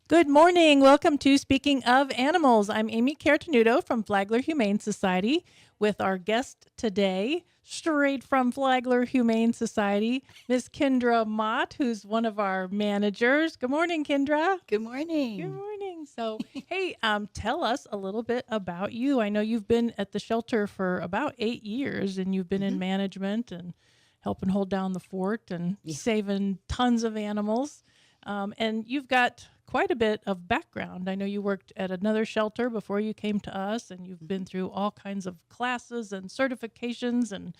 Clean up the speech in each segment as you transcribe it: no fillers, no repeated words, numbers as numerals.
Good morning. Welcome to Speaking of Animals. I'm Amy Carotenuto from Flagler Humane Society with our guest today, straight from Flagler Humane Society, Miss Kyndra Mott, who's one of our managers. Good morning, Kyndra. Good Good morning. morning. So, hey, tell us a little bit about you. I know you've been at the shelter for about 8 years, and you've been in management and helping hold down the fort and saving tons of animals. And you've got quite a bit of background. I know you worked at another shelter before you came to us, and you've been through all kinds of classes and certifications. And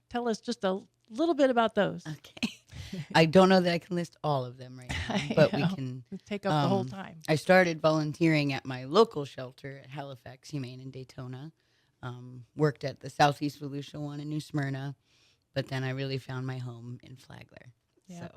tell us just a little bit about those. Okay. I don't know that I can list all of them right now, but we know. can Take up the whole time. I started volunteering at my local shelter at Halifax Humane in Daytona. Worked at the Southeast Volusia one in New Smyrna, but then I really found my home in Flagler. Yeah.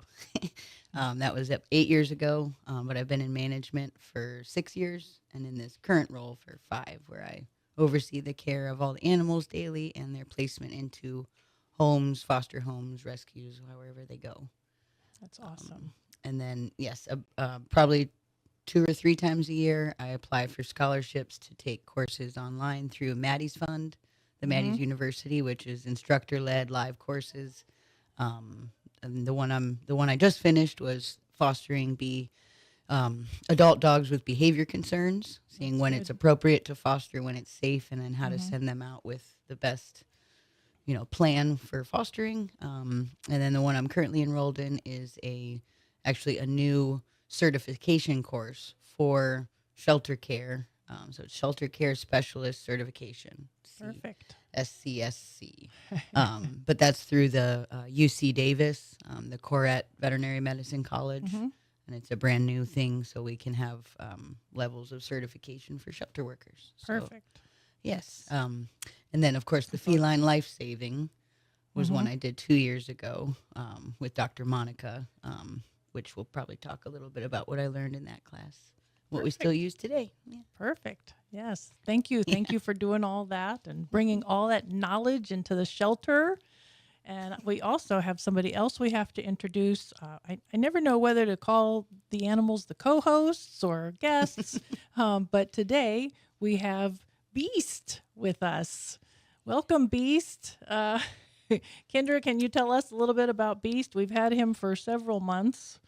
So that was 8 years ago, but I've been in management for 6 years and in this current role for 5, where I oversee the care of all the animals daily and their placement into homes, foster homes, rescues, however they go. That's awesome. And then, yes, probably 2 or 3 times a year, I apply for scholarships to take courses online through Maddie's Fund, the Maddie's University, which is instructor-led live courses. And the one I just finished was fostering adult dogs with behavior concerns, seeing when it's appropriate to foster, when it's safe, and then how to send them out with the best, plan for fostering. And then the one I'm currently enrolled in is actually a new certification course for shelter care. So it's Shelter Care Specialist Certification. Perfect. SCSC. But that's through the UC Davis, the Corette Veterinary Medicine College. And it's a brand new thing, so we can have levels of certification for shelter workers. Perfect. So, yes. And then, of course, the Feline Life Saving was one I did 2 years ago with Dr. Monica, which we'll probably talk a little bit about what I learned in that class. What we still use today. Yeah. Perfect. Yes. Thank you. Thank you for doing all that and bringing all that knowledge into the shelter. And we also have somebody else we have to introduce. I never know whether to call the animals the co-hosts or guests, but today we have Beast with us. Welcome, Beast. Kyndra, can you tell us a little bit about Beast? We've had him for several months.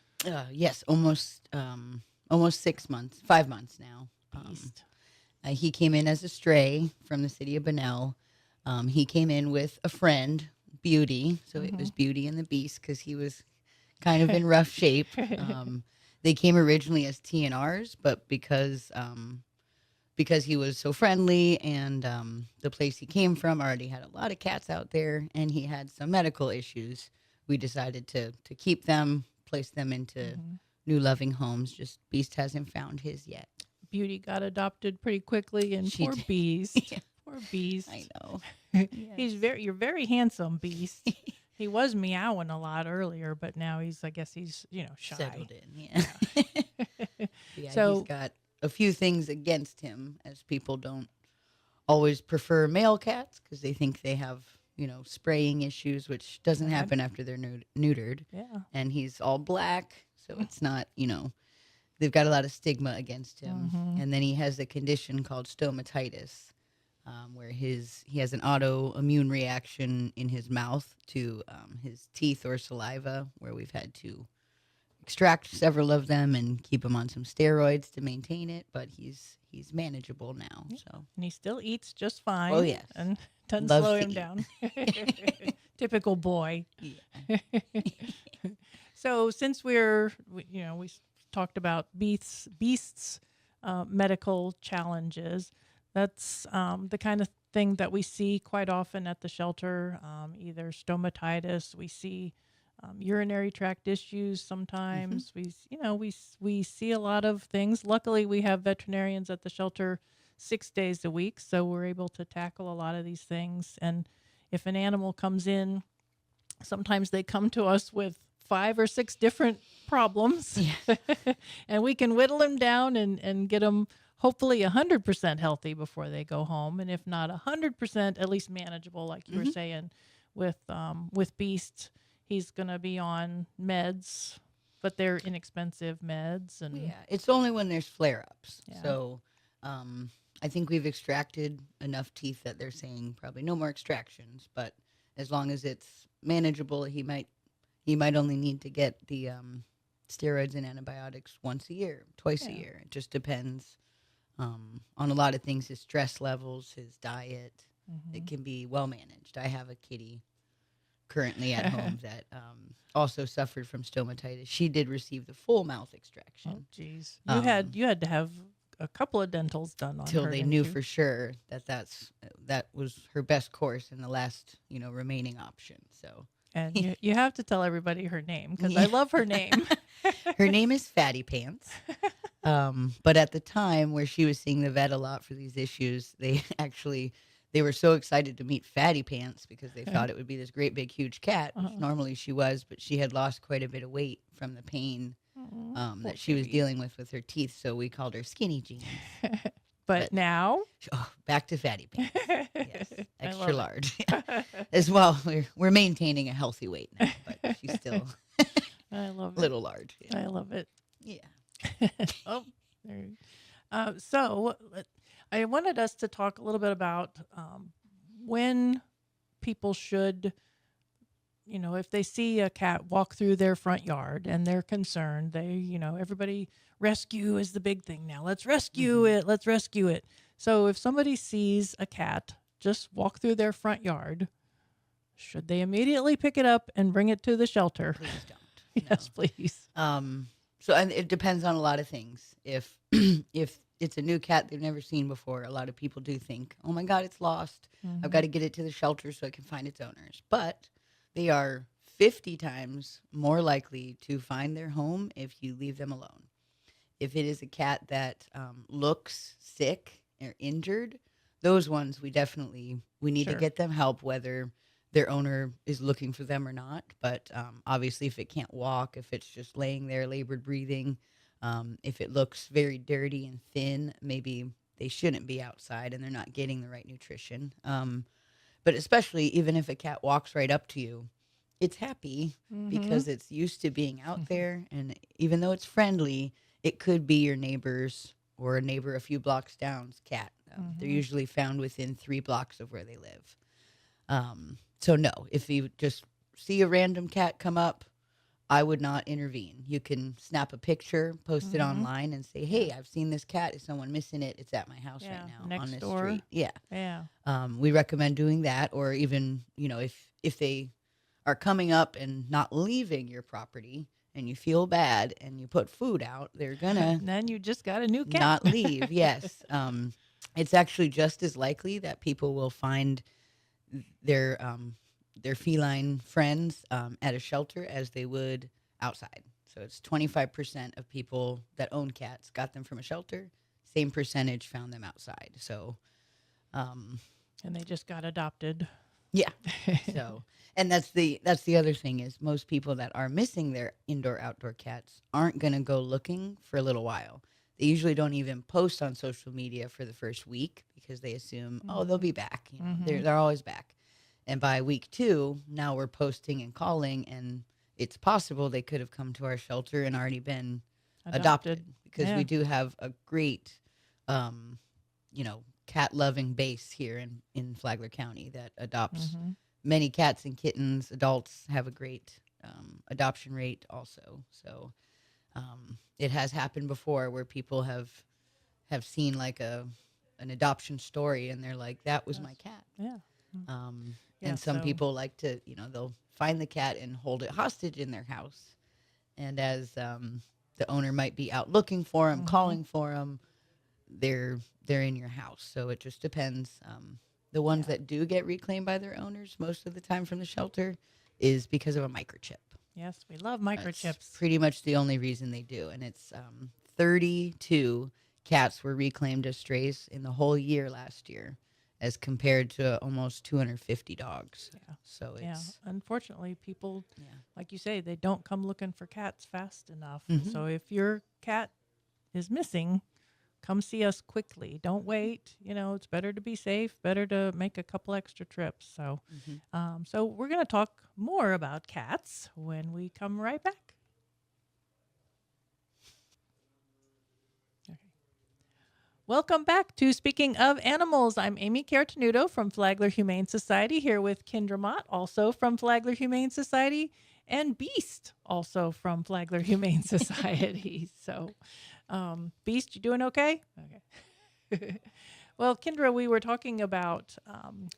Yes, almost 6 months, 5 months now. Beast. He came in as a stray from the city of Bunnell. He came in with a friend, Beauty. So it was Beauty and the Beast because he was kind of in rough shape. They came originally as TNRs, but because he was so friendly and the place he came from already had a lot of cats out there and he had some medical issues, we decided to keep them, place them into new loving homes. Just Beast hasn't found his yet. Beauty got adopted pretty quickly, and poor Beast. Yeah. Poor Beast. I know. Yes. You're very handsome, Beast. He was meowing a lot earlier, but now I guess he's shy. Settled in, yeah. So he's got a few things against him, as people don't always prefer male cats because they think they have, spraying issues, which doesn't happen after they're neutered. Yeah. And he's all black, so it's not, they've got a lot of stigma against him. And then he has a condition called stomatitis, where he has an autoimmune reaction in his mouth to his teeth or saliva, where we've had to extract several of them and keep him on some steroids to maintain it, but he's manageable now. So, and he still eats just fine. Oh, yes. And doesn't Loves slow to him eat. down. Typical boy. yeah. So since we talked about Beast's medical challenges, that's the kind of thing that we see quite often at the shelter, either stomatitis. We see urinary tract issues sometimes. We see a lot of things. Luckily, we have veterinarians at the shelter 6 days a week, so we're able to tackle a lot of these things. And if an animal comes in, sometimes they come to us with 5 or 6 different problems, and we can whittle them down and get them hopefully 100% healthy before they go home. And if not 100%, at least manageable, like you were saying with Beast. He's going to be on meds but they're inexpensive meds and Yeah, it's only when there's flare-ups. yeah. So, I think we've extracted enough teeth that they're saying probably no more extractions. But as long as it's manageable, he might only need to get the steroids and antibiotics once a year, twice a Yeah. year. It just depends on a lot of things: his stress levels, his diet. It Mhm. can be well managed. I have a kitty currently at home that also suffered from stomatitis. She did receive the full mouth Oh, extraction geez. um, You had to have a couple of dentals done on till her, they didn't knew you? for sure that was her best course and the last remaining option. So And you have to tell everybody her name because I yeah, love her name. her name is Fatty Pants. But at the time where she was seeing the vet a lot for these issues, they were so excited to meet Fatty Pants because they thought it would be this great big huge cat, which Uh-huh. normally she was, but she had lost quite a bit of weight from the pain Oh, poor that she was baby. dealing with her teeth. So we called her Skinny Jeans. But But now, back to Fatty Pants. Yes, I extra love large. it. As well, we're maintaining a healthy weight now, but she's still I love a it. little large. Yeah. I love it. Yeah. Oh, there. So I wanted us to talk a little bit about when people should, if they see a cat walk through their front yard and they're concerned, everybody rescue is the big thing now. Let's rescue Hmm. it. Let's rescue it. So if somebody sees a cat just walk through their front yard, should they immediately pick it up and bring it to the shelter? Please don't. Yes, please. No. So and it depends on a lot of things. If if it's a new cat they've never seen before, a lot of people do think, "Oh my God, it's lost. I've got Hmm. to get it to the shelter so it can find its owners." But they are 50 times more likely to find their home if you leave them alone. If it is a cat that looks sick or injured, those ones we need to Sure. get them help whether their owner is looking for them or not. But obviously, if it can't walk, if it's just laying there, labored breathing, if it looks very dirty and thin, maybe they shouldn't be outside and they're not getting the right nutrition. But especially even if a cat walks right up to you, it's happy Hmm. because it's used to being out there. And even though it's friendly, it could be your neighbor's or a neighbor a few blocks down's cat. They're Hmm. usually found within 3 blocks of where they live. So, no, if you just see a random cat come up, I would not intervene. You can snap a picture, post it Hmm. online, and say, Yeah. "Hey, I've seen this cat. Is someone missing it? It's at my house right Yeah. now on Next this door. street." Yeah. Yeah. We recommend doing that, or even if they are coming up and not leaving your property, and you feel bad, and you put food out, they're gonna Then you just got a new cat. not leave. Yes, it's actually just as likely that people will find their their feline friends at a shelter as they would outside. So it's 25% of people that own cats got them from a shelter. Same percentage found them outside. So um, And they just got adopted. yeah. So, and that's the other thing is most people that are missing their indoor outdoor cats aren't going to go looking for a little while. They usually don't even post on social media for the first week because they assume, oh, they'll Hmm. be back. Hmm. They're always back. And by week 2, now we're posting and calling, and it's possible they could have come to our shelter and already been adopted Adopted. because we Yeah. do have a great, um, cat loving base here in Flagler County that adopts Hmm. many cats and kittens. Adults have a great adoption rate also. So it has happened before where people have seen like an adoption story and they're like, that was my Yes. cat. Yeah. Mm. Yeah. And some So. people like to, they'll find the cat and hold it hostage in their house. And as the owner might be out looking for him, Hmm. calling for him, they're in your house. So it just depends. The ones Yeah. that do get reclaimed by their owners most of the time from the shelter is because of a microchip. Yes, we love That's microchips. pretty much the only reason they do. And it's 32 cats were reclaimed as strays in the whole year last year, as compared to almost 250 dogs. Yeah. So Yeah. it's, Unfortunately, people, yeah. like you say, they don't come looking for cats fast enough. Hmm. So if your cat is missing, come see us quickly. Don't wait. It's better to be safe, better to make a couple extra trips. So, Hmm. so we're going to talk more about cats when we come right back. Welcome back to Speaking of Animals. I'm Amy Carotenuto from Flagler Humane Society here with Kyndra Mott, also from Flagler Humane Society, and Beast, also from Flagler Humane Society. So, Beast, you doing okay? Okay. Well, Kyndra, we were talking about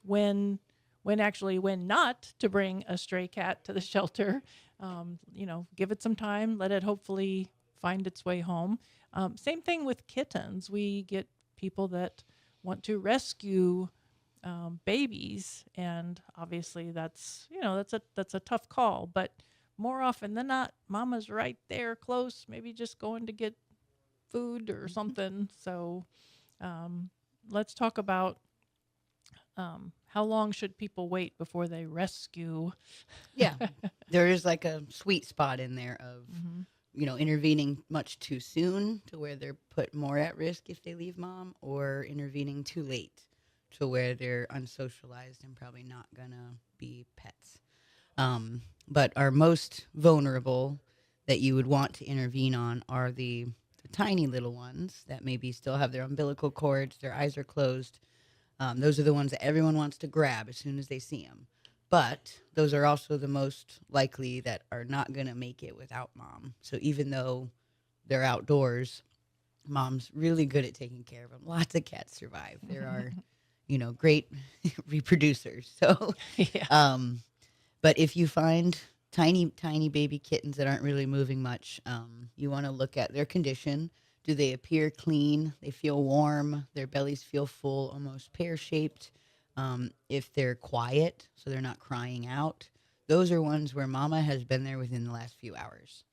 when not to bring a stray cat to the shelter. Give it some time, let it hopefully find its way home. Same thing with kittens. We get people that want to rescue babies, and obviously that's a tough call. But more often than not, mama's right there, close, maybe just going to get food or something. So let's talk about how long should people wait before they rescue. Yeah, there is like a sweet spot in there of Mhm. intervening much too soon to where they're put more at risk if they leave mom, or intervening too late to where they're unsocialized and probably not gonna be pets. But our most vulnerable that you would want to intervene on are the tiny little ones that maybe still have their umbilical cords, their eyes are closed. Those are the ones that everyone wants to grab as soon as they see them. But those are also the most likely that are not going to make it without mom. So even though they're outdoors, mom's really good at taking care of them. Lots of cats survive. There are, great reproducers. So, Yeah. but if you find tiny, tiny baby kittens that aren't really moving much, you want to look at their condition. Do they appear clean? They feel warm. Their bellies feel full, almost pear-shaped. If they're quiet, so they're not crying out, those are ones where mama has been there within the last few hours.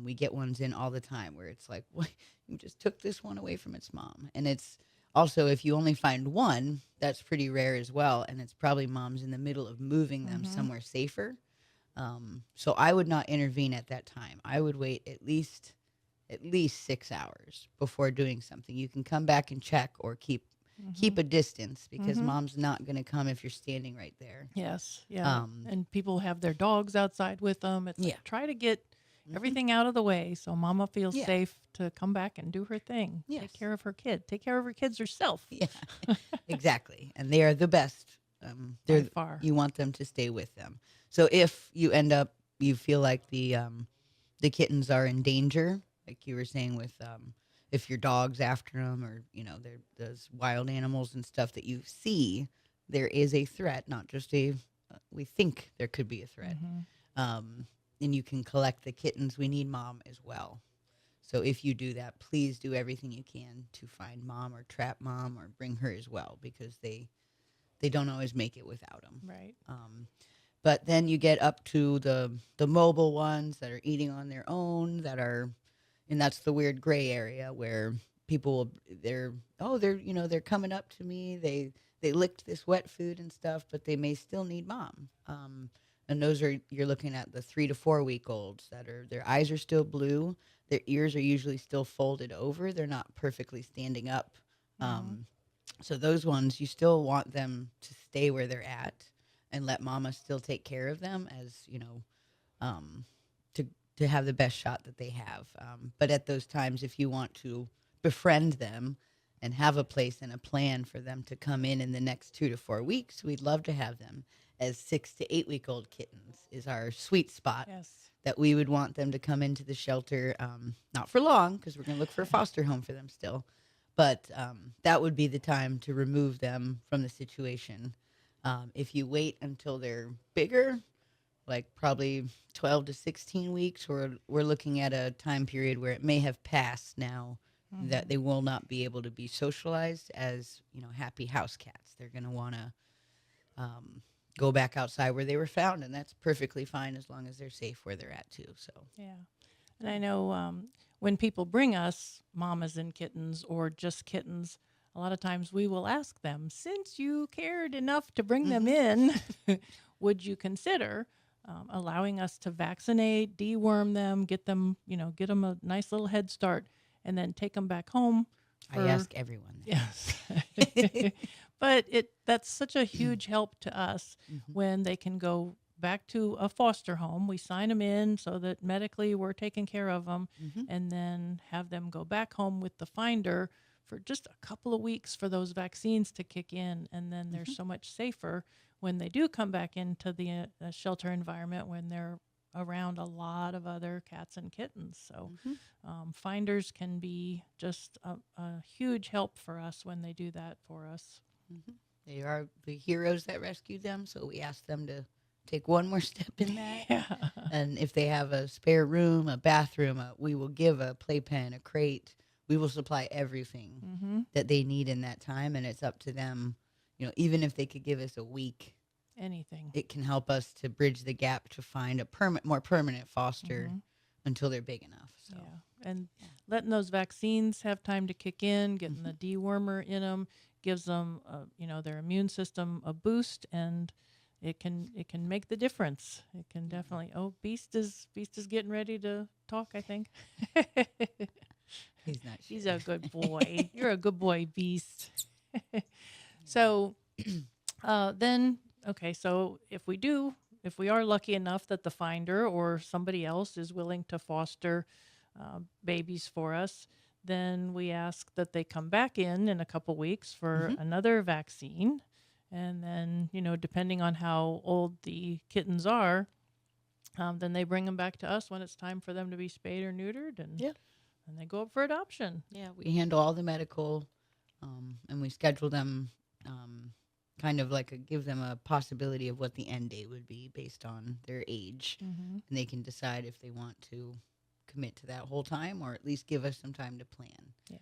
We get ones in all the time where it's like, what? You just took this one away from its mom. And it's also, if you only find one, that's pretty rare as well. And it's probably mom's in the middle of moving them Mhm. somewhere safer. So I would not intervene at that time. I would wait at least 6 hours before doing something. You can come back and check or keep Mhm. a distance because Mhm. mom's not going to come if you're standing right there. Yes. Yeah. Um, And people have their dogs outside with them. It's yeah. like try to get Hmm. everything out of the way so mama feels Yeah. safe to come back and do her thing. Take Yes. care of her kid. Take care of her kids herself. Yeah. Exactly. And they are the best. By They're far. You want them to stay with them. So if you feel like the kittens are in danger, like you were saying with if your dog's after them, or those wild animals and stuff that you see, there is a threat, not just we think there could be a threat. Mhm. Um, and you can collect the kittens. We need mom as well. So if you do that, please do everything you can to find mom or trap mom or bring her as well, because they don't always make it without them. Right. But then you get up to the mobile ones that are eating on their own, and that's the weird gray area where they're coming up to me. They licked this wet food and stuff, but they may still need mom. And those are, you're looking at the 3 to 4 week olds that are, their eyes are still blue, their ears are usually still folded over, they're not perfectly standing up. Mhm. Um, so those ones, you still want them to stay where they're at and let mama still take care of them, as um, to to have the best shot that they have. But at those times, if you want to befriend them and have a place and a plan for them to come in the next 2 to 4 weeks, we'd love to have them as 6 to 8 week old kittens is our sweet spot, Yes. that we would want them to come into the shelter, not for long because we're going to look for a foster home for them still, but that would be the time to remove them from the situation. If you wait until they're bigger, like probably 12 to 16 weeks, we're looking at a time period where it may have passed now, that Mhm. they will not be able to be socialized as happy house cats. They're going to want to um, go back outside where they were found, and that's perfectly fine as long as they're safe where they're at too. So Yeah. And I know when people bring us mamas and kittens or just kittens, a lot of times we will ask them, since you cared enough to bring them hmm in, would you consider allowing us to vaccinate, deworm them, get them a nice little head start, and then take them back home I for, ask everyone yes. But that's such a huge help to us hmm when they can go back to a foster home. We sign them in so that medically we're taking care of them, hmm and then have them go back home with the finder for just a couple of weeks for those vaccines to kick in, and then they're so much safer when they do come back into the shelter environment when they're around a lot of other cats and kittens. So finders can be just a huge help for us when they do that for us. They are the heroes that rescued them, so we ask them to take one more step in that. Yeah. And if they have a spare room, a bathroom, we will give a playpen, a crate. We will supply everything that they need in that time, and it's up to them. Even if they could give us a week, Anything. it can help us to bridge the gap to find a more permanent foster until they're big enough. So. Yeah. And letting those vaccines have time to kick in, getting the dewormer in them, gives them, their immune system a boost, and it can make the difference. It can definitely. Oh, Beast is getting ready to talk, I think. He's not. He's a good boy. You're a good boy, Beast. So, then, okay. So if we are lucky enough that the finder or somebody else is willing to foster babies for us, then we ask that they come back in a couple weeks for another vaccine. And then, depending on how old the kittens are, then they bring them back to us when it's time for them to be spayed or neutered, and they go up for adoption. Yeah, we handle all the medical, and we schedule them kind of like give them a possibility of what the end date would be based on their age. And they can decide if they want to commit to that whole time or at least give us some time to plan. Yeah.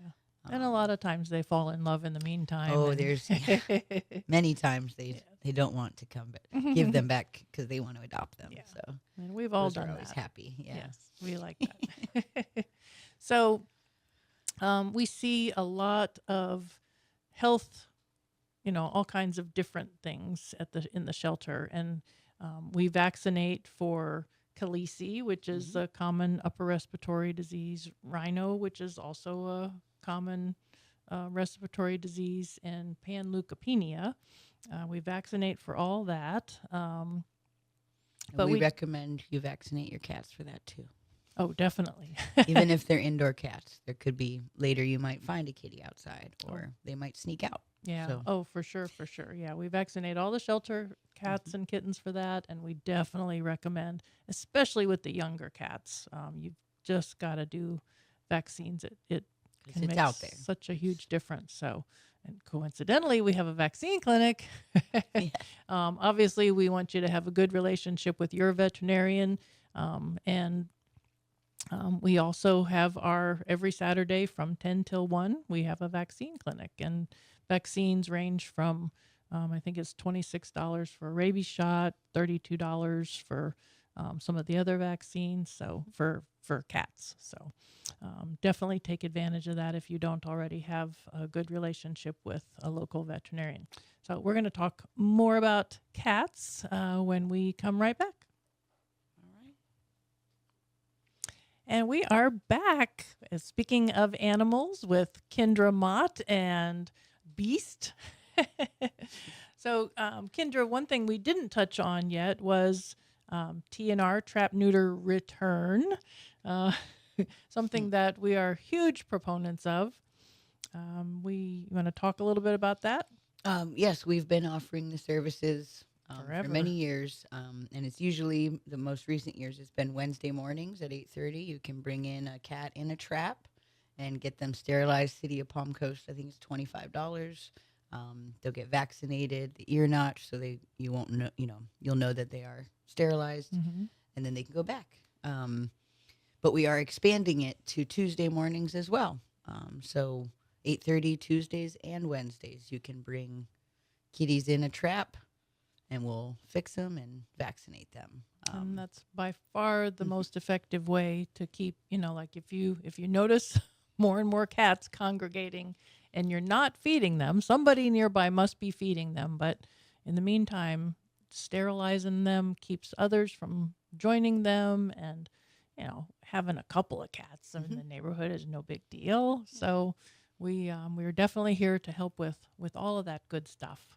And a lot of times they fall in love in the meantime. Oh, there's many times they don't want to come, but give them back because they want to adopt them. Yeah. So and we've all done always that. happy. Yeah. Yes, we like that. So we see a lot of health, all kinds of different things in the shelter, and we vaccinate for Calisi, which is a common upper respiratory disease, rhino, which is also a common respiratory disease, and panleukopenia. We vaccinate for all that. But we recommend you vaccinate your cats for that too. Oh, definitely. Even if they're indoor cats, there could be later you might find a kitty outside or they might sneak out. Yeah. So. Oh, for sure. Yeah. We vaccinate all the shelter cats and kittens for that. And we definitely recommend, especially with the younger cats, you've just got to do vaccines. It can make out there. Such a huge difference. So, and coincidentally, we have a vaccine clinic. Obviously, we want you to have a good relationship with your veterinarian. And we also have our every Saturday from 10 till 1, we have a vaccine clinic. And vaccines range from, I think it's $26 for a rabies shot, $32 for some of the other vaccines, so for cats. So definitely take advantage of that if you don't already have a good relationship with a local veterinarian. So we're going to talk more about cats when we come right back. And we are back. Speaking of animals, with Kyndra, Mott, and Beast. So, Kyndra, one thing we didn't touch on yet was TNR, trap, neuter, return. Something that we are huge proponents of. You want to talk a little bit about that? Yes, we've been offering the services Forever. for many years, and it's usually the most recent years. It's been Wednesday mornings at 8:30. You can bring in a cat in a trap and get them sterilized. City of Palm Coast, I think it's $25. They'll get vaccinated, the ear notch, so you won't know, you'll know that they are sterilized, and then they can go back. But we are expanding it to Tuesday mornings as well. So 8:30 Tuesdays and Wednesdays, you can bring kitties in a trap, and we'll fix them and vaccinate them. And that's by far the most effective way to keep, like if you notice more and more cats congregating and you're not feeding them, somebody nearby must be feeding them. But in the meantime, sterilizing them keeps others from joining them, and, having a couple of cats in the neighborhood is no big deal. So we're definitely here to help with all of that good stuff.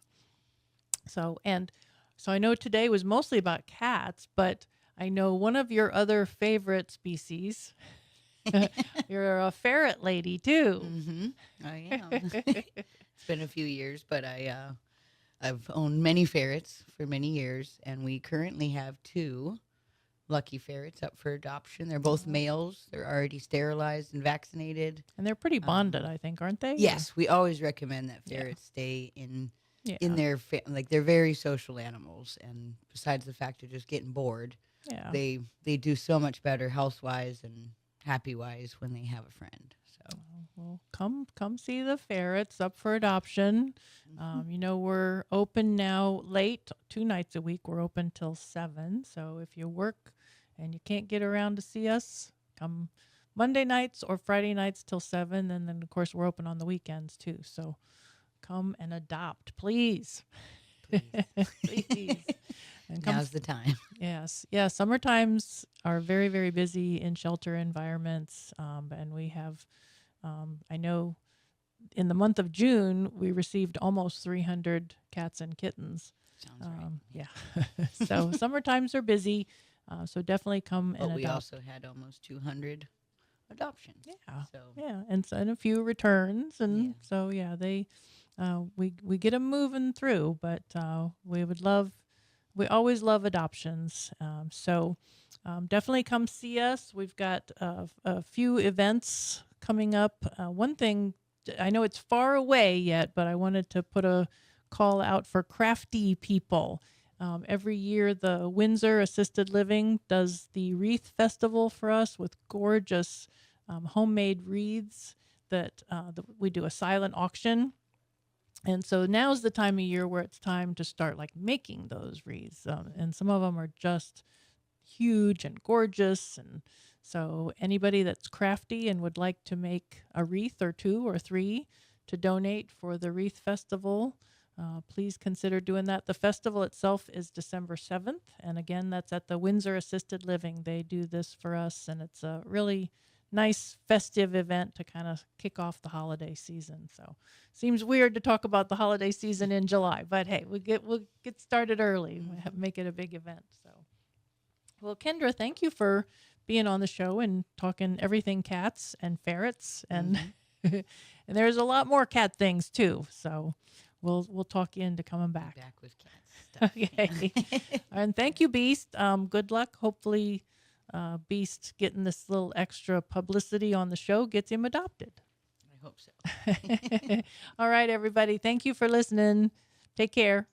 So I know today was mostly about cats, but I know one of your other favorite species You're a ferret lady too. Mm-hmm. I am. It's been a few years, but I've owned many ferrets for many years, and we currently have two lucky ferrets up for adoption. They're both males. They're already sterilized and vaccinated. And they're pretty bonded, I think, aren't they? Yes, we always recommend that Yeah. ferrets stay in Yeah. their like they're very social animals, and besides the fact of just getting bored, Yeah. they do so much better health wise and happy wise when they have a friend. So Well, come see the ferrets up for adoption. We're open now late, 2 nights a week. We're open till 7. So if you work and you can't get around to see us, come Monday nights or Friday nights till 7. And then, of course, we're open on the weekends too. So come and adopt, please. Please. And come now's the time. Yes. Yeah. Summer times are very, very busy in shelter environments. And we have, I know in the month of June, we received almost 300 cats and kittens. Sounds right. Yeah. So summer times are busy. So definitely come and But we adopt. also had almost 200 adoptions. Yeah. So Yeah. And a few returns. And Yeah. so, yeah, we get them moving through, but we always love adoptions. Definitely come see us. We've got a few events coming up. One thing, I know it's far away yet, but I wanted to put a call out for crafty people. Every year, the Windsor Assisted Living does the Wreath Festival for us with gorgeous homemade wreaths that we do a silent auction. And so now's the time of year where it's time to start like making those wreaths. And some of them are just huge and gorgeous. And so anybody that's crafty and would like to make a wreath or 2 or 3 to donate for the Wreath Festival, please consider doing that. The festival itself is December 7th. And again, that's at the Windsor Assisted Living. They do this for us, and it's a really nice festive event to kind of kick off the holiday season. So seems weird to talk about the holiday season in July, but hey, we'll get started early. Make it a big event. So, well, Kyndra, thank you for being on the show and talking everything cats and ferrets, and and there's a lot more cat things too. So we'll talk you into coming back. back with cats stuff. Okay. And thank you, Beast. Good luck. Hopefully, Beast getting this little extra publicity on the show gets him adopted. I hope so. All right, everybody. Thank you for listening. Take care.